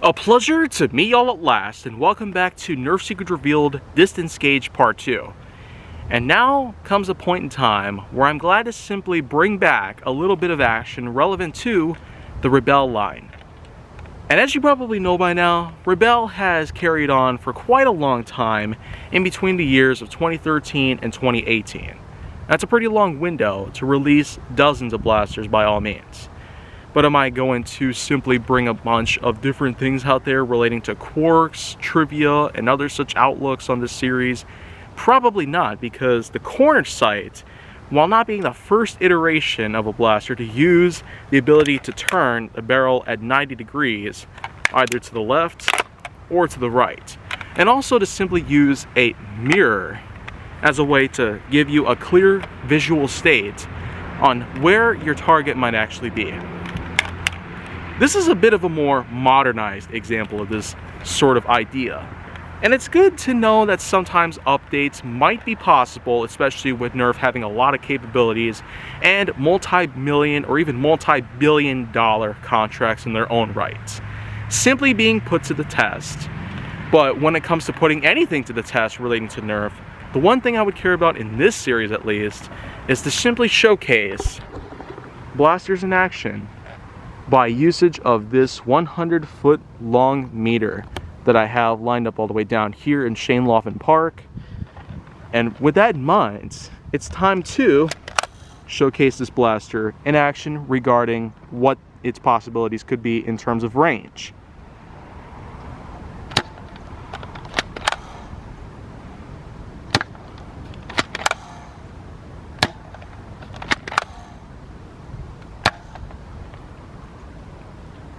A pleasure to meet y'all at last, and welcome back to Nerf Secret Revealed Distance Gauge Part 2. And now comes a point in time where I'm glad to simply bring back a little bit of action relevant to the Rebel line. And as you probably know by now, Rebel has carried on for quite a long time in between the years of 2013 and 2018. That's a pretty long window to release dozens of blasters by all means. But am I going to simply bring a bunch of different things out there relating to quirks, trivia, and other such outlooks on this series? Probably not, because the corner sight, while not being the first iteration of a blaster to use the ability to turn the barrel at 90 degrees, either to the left or to the right, and also to simply use a mirror as a way to give you a clear visual state on where your target might actually be. This is a bit of a more modernized example of this sort of idea. And it's good to know that sometimes updates might be possible, especially with Nerf having a lot of capabilities and multi-million or even multi-billion dollar contracts in their own rights, simply being put to the test. But when it comes to putting anything to the test relating to Nerf, the one thing I would care about in this series at least is to simply showcase blasters in action by usage of this 100-foot long meter that I have lined up all the way down here in Shaneloffen Park. And with that in mind, it's time to showcase this blaster in action regarding what its possibilities could be in terms of range.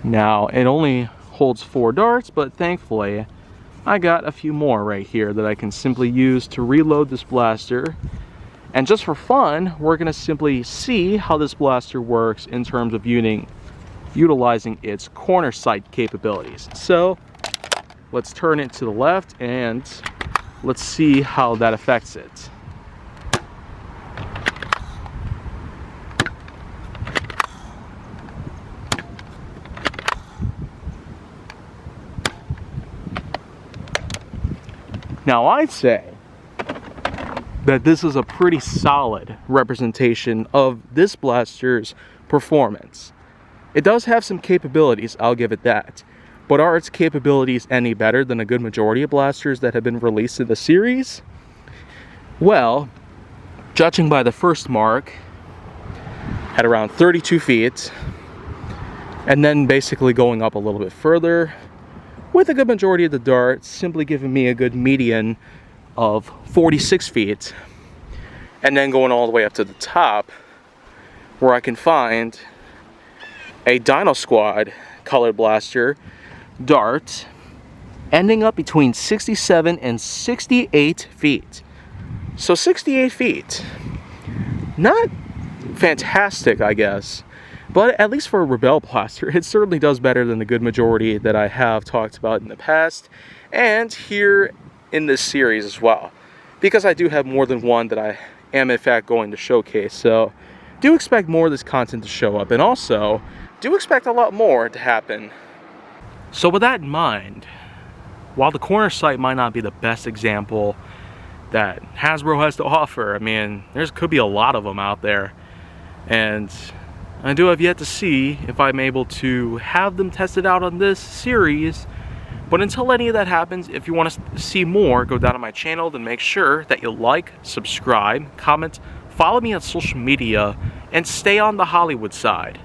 Now, it only holds 4 darts, but thankfully, I got a few more right here that I can simply use to reload this blaster. And just for fun, we're going to simply see how this blaster works in terms of utilizing its corner sight capabilities. So, let's turn it to the left and let's see how that affects it. Now, I'd say that this is a pretty solid representation of this blaster's performance. It does have some capabilities, I'll give it that. But are its capabilities any better than a good majority of blasters that have been released in the series? Well, judging by the first mark, at around 32 feet, and then basically going up a little bit further, with a good majority of the darts simply giving me a good median of 46 feet, and then going all the way up to the top where I can find a Dino Squad colored blaster dart ending up between 67 and 68 feet. So 68 feet, not fantastic, I guess. But at least for a Rebel blaster, it certainly does better than the good majority that I have talked about in the past, and here in this series as well. Because I do have more than one that I am in fact going to showcase, so do expect more of this content to show up, and also do expect a lot more to happen. So with that in mind, while the corner sight might not be the best example that Hasbro has to offer, I mean, there could be a lot of them out there, and I do have yet to see if I'm able to have them tested out on this series. But until any of that happens, if you want to see more, go down to my channel, then make sure that you like, subscribe, comment, follow me on social media, and stay on the Hollywood side.